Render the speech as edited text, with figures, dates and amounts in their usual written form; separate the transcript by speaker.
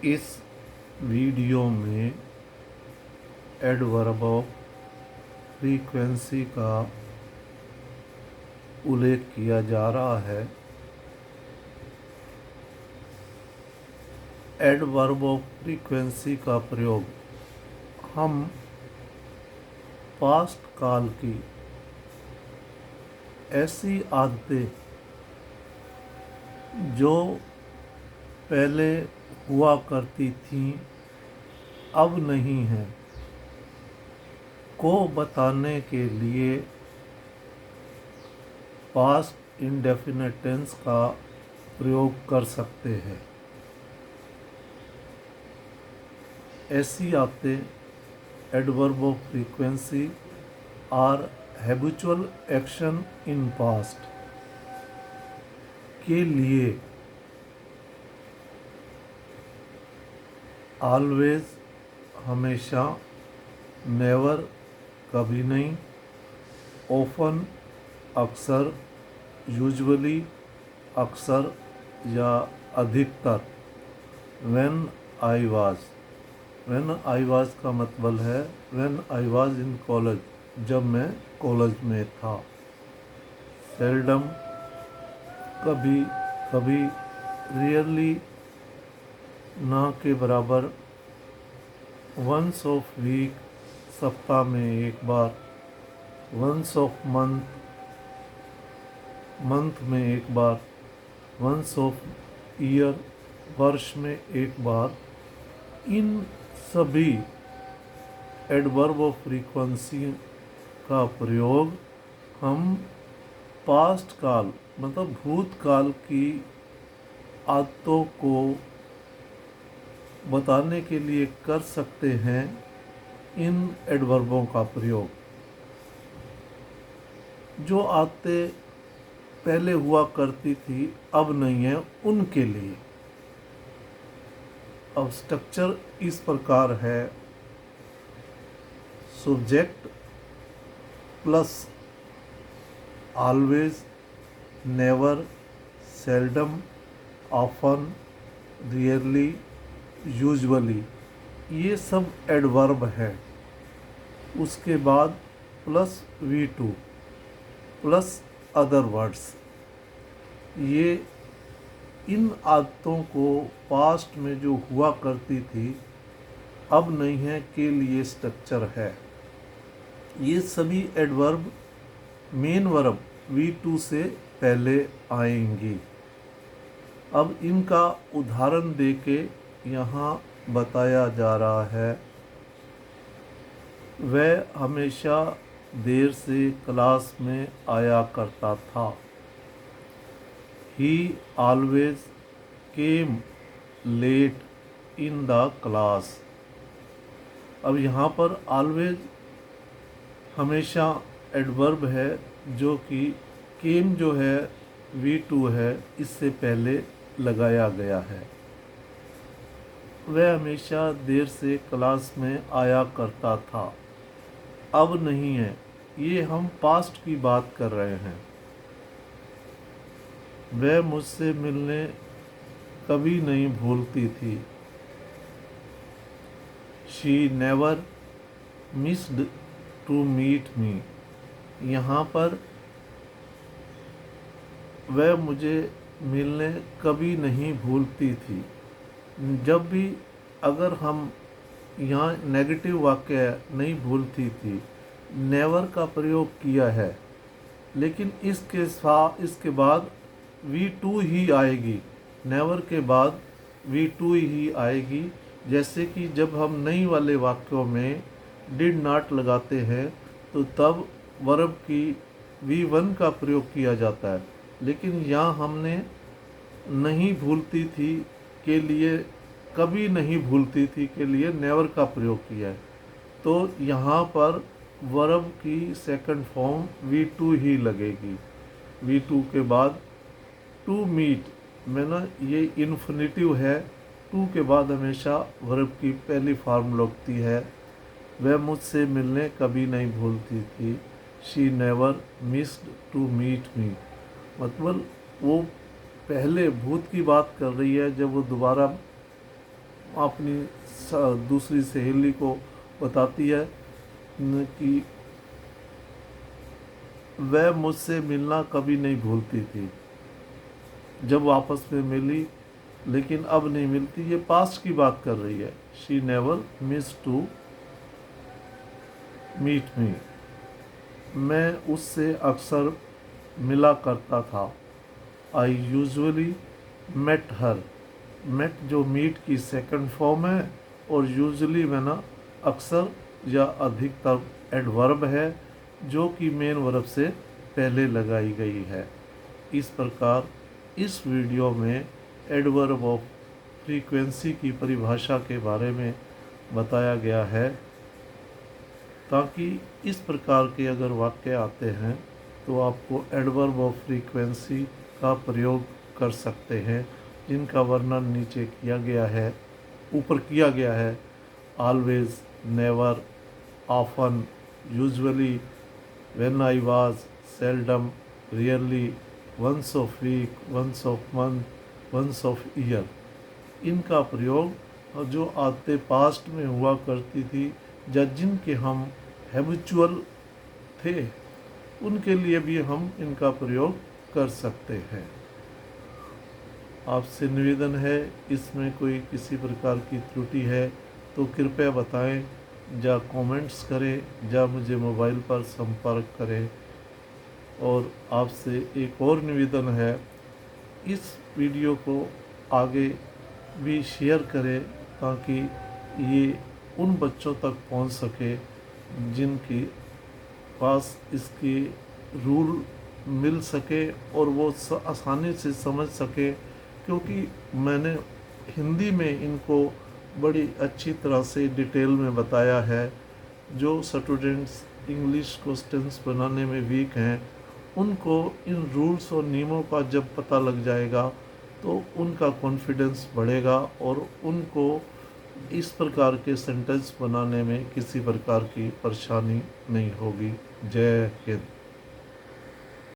Speaker 1: इस वीडियो में adverb of frequency का उल्लेख किया जा रहा है। एडवर्ब ऑफ फ्रीक्वेंसी का प्रयोग हम पास्ट काल की ऐसी आदतें जो पहले हुआ करती थीं अब नहीं हैं को बताने के लिए पास्ट इंडेफिनिट टेंस का प्रयोग कर सकते हैं। ऐसी आदतें adverb of frequency are habitual action in past के लिए ऑलवेज हमेशा, नेवर कभी नहीं, ऑफन अक्सर, यूजुअली अक्सर या अधिकतर, व्हेन आई वाज का मतलब है when I was in college, जब मैं कॉलेज में था। सेल्डम कभी कभी, रियरली ना के बराबर, वंस ऑफ वीक सप्ताह में एक बार, वंस ऑफ मंथ में एक बार, वंस ऑफ ईयर वर्ष में एक बार। इन सभी एडवर्ब ऑफ फ्रीक्वेंसी का प्रयोग हम पास्ट काल मतलब भूतकाल की आदतों को बताने के लिए कर सकते हैं। इन एडवर्बों का प्रयोग जो आदतें पहले हुआ करती थी अब नहीं है उनके लिए। अब स्ट्रक्चर इस प्रकार है: subject plus always, never, seldom, often, rarely, usually, ये सब एडवर्ब है। उसके बाद plus V2 plus other words. ये इन आदतों को पास्ट में जो हुआ करती थी अब नहीं है के लिए स्ट्रक्चर है। ये सभी एडवर्ब मेन वर्ब V2 से पहले आएंगी। अब इनका उदाहरण देके यहाँ बताया जा रहा है। वह हमेशा देर से क्लास में आया करता था। He always came late in the class। अब यहाँ पर always हमेशा एडवर्ब है जो कि came जो है V2 है इससे पहले लगाया गया है। वह हमेशा देर से क्लास में आया करता था, अब नहीं है। ये हम पास्ट की बात कर रहे हैं। वह मुझसे मिलने कभी नहीं भूलती थी। She never missed to meet me। यहाँ पर वह मुझे मिलने कभी नहीं भूलती थी। जब भी अगर हम यहाँ नेगेटिव वाक्य नहीं भूलती थी, नेवर का प्रयोग किया है, लेकिन इसके बाद V2 ही आएगी। नेवर के बाद V2 ही आएगी। जैसे कि जब हम नहीं वाले वाक्यों में डिड नॉट लगाते हैं तो तब वर्ब की V1 का प्रयोग किया जाता है, लेकिन यहाँ हमने नहीं भूलती थी के लिए, कभी नहीं भूलती थी के लिए नेवर का प्रयोग किया है। तो यहाँ पर वर्ब की सेकंड फॉर्म V2 ही लगेगी। V2 के बाद टू मीट में ना ये इन्फिनिटिव है। टू के बाद हमेशा वर्ब की पहली फॉर्म लगती है। वह मुझसे मिलने कभी नहीं भूलती थी। She never missed to meet me. मतलब वो पहले भूत की बात कर रही है, जब वो दोबारा अपनी दूसरी सहेली को बताती है कि वह मुझसे मिलना कभी नहीं भूलती थी। जब आपस में मिली लेकिन अब नहीं मिलती, ये पास्ट की बात कर रही है। She never miss to meet me. मैं उससे अक्सर मिला करता था। I usually met her. Met जो मीट की सेकंड फॉर्म है और यूजुअली में ना अक्सर या अधिकतर एडवर्ब है जो कि मेन वर्ब से पहले लगाई गई है। इस प्रकार इस वीडियो में एडवर्ब ऑफ फ्रीक्वेंसी की परिभाषा के बारे में बताया गया है, ताकि इस प्रकार के अगर वाक्य आते हैं तो आपको एडवर्ब ऑफ फ्रीक्वेंसी का प्रयोग कर सकते हैं, जिनका वर्णन नीचे किया गया है, ऊपर किया गया है। Always, never, often, usually, when I was, seldom, rarely, once of week, once of month, once of year. इनका प्रयोग जो आते पास्ट में हुआ करती थी या जिनके हम हैबिचुअल थे उनके लिए भी हम इनका प्रयोग कर सकते हैं। आपसे निवेदन है, इसमें कोई किसी प्रकार की त्रुटि है तो कृपया बताएं, या कमेंट्स करें या मुझे मोबाइल पर संपर्क करें। और आपसे एक और निवेदन है, इस वीडियो को आगे भी शेयर करें ताकि ये उन बच्चों तक पहुंच सके जिनके पास इसके रूल मिल सके और वो आसानी से समझ सके, क्योंकि मैंने हिंदी में इनको बड़ी अच्छी तरह से डिटेल में बताया है। जो स्टूडेंट्स इंग्लिश क्वेश्चंस बनाने में वीक हैं उनको इन रूल्स और नियमों का जब पता लग जाएगा तो उनका कॉन्फिडेंस बढ़ेगा और उनको इस प्रकार के सेंटेंस बनाने में किसी प्रकार की परेशानी नहीं होगी। जय हिंद।